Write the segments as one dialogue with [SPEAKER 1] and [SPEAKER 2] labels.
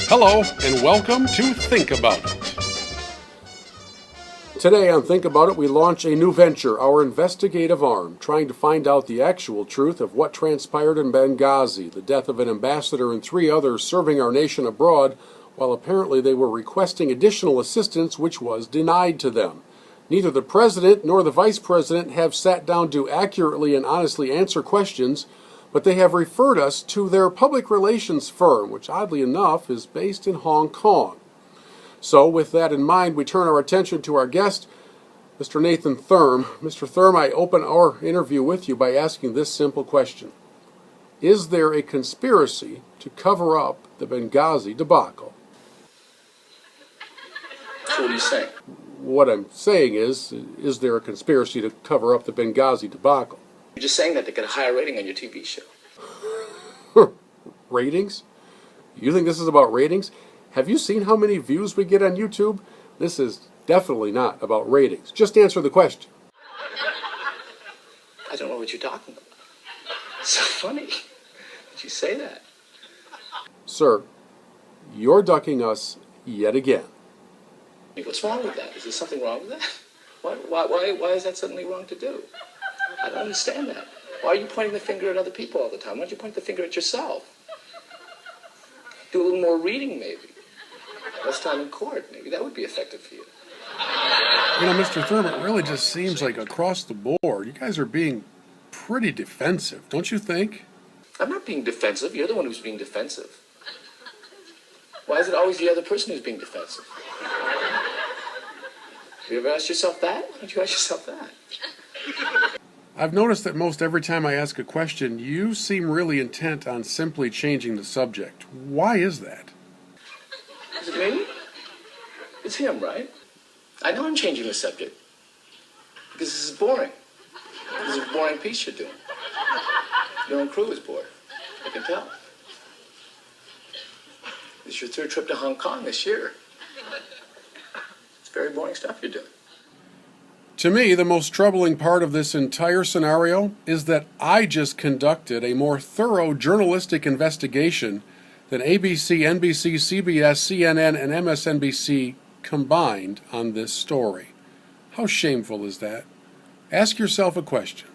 [SPEAKER 1] Hello, and welcome to Think About It. Today on Think About It, we launch a new venture, our investigative arm, trying to find out the actual truth of what transpired in Benghazi, the death of an ambassador and 3 others serving our nation abroad, while apparently they were requesting additional assistance which was denied to them. Neither the president nor the vice president have sat down to accurately and honestly answer questions, but they have referred us to their public relations firm, which oddly enough is based in Hong Kong. So with that in mind, we turn our attention to our guest, Mr. Nathan Thurm. Mr. Thurm, I open our interview with you by asking this simple question. Is there a conspiracy to cover up the Benghazi debacle?
[SPEAKER 2] So what are you saying?
[SPEAKER 1] What I'm saying is there a conspiracy to cover up the Benghazi debacle?
[SPEAKER 2] You're just saying that to get a higher rating on your TV show.
[SPEAKER 1] Ratings? You think this is about ratings? Have you seen how many views we get on YouTube? This is definitely not about ratings. Just answer the question.
[SPEAKER 2] I don't know what you're talking about. It's so funny that you say that.
[SPEAKER 1] Sir, you're ducking us yet again.
[SPEAKER 2] What's wrong with that? Is there something wrong with that? Why is that suddenly wrong to do? I don't understand that. Why are you pointing the finger at other people all the time? Why don't you point the finger at yourself? Do a little more reading, maybe. Less time in court, maybe. That would be effective for you.
[SPEAKER 1] You know, Mr. Thurman, it really just seems like across the board, you guys are being pretty defensive, don't you think?
[SPEAKER 2] I'm not being defensive. You're the one who's being defensive. Why is it always the other person who's being defensive? Have you ever asked yourself that? Why don't you ask yourself that?
[SPEAKER 1] I've noticed that most every time I ask a question, you seem really intent on simply changing the subject. Why is that?
[SPEAKER 2] Is it me? It's him, right? I know I'm changing the subject. Because this is boring. This is a boring piece you're doing. Your own crew is bored. I can tell. It's your 3rd trip to Hong Kong this year. It's very boring stuff you're doing.
[SPEAKER 1] To me, the most troubling part of this entire scenario is that I just conducted a more thorough journalistic investigation than ABC, NBC, CBS, CNN, and MSNBC combined on this story. How shameful is that? Ask yourself a question.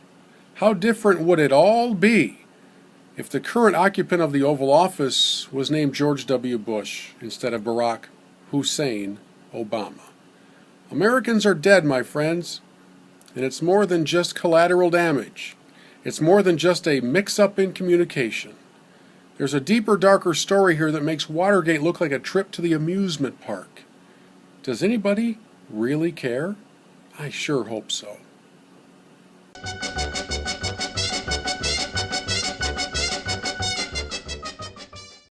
[SPEAKER 1] How different would it all be if the current occupant of the Oval Office was named George W. Bush instead of Barack Hussein Obama? Americans are dead, my friends, and it's more than just collateral damage. It's more than just a mix-up in communication. There's a deeper, darker story here that makes Watergate look like a trip to the amusement park. Does anybody really care? I sure hope so.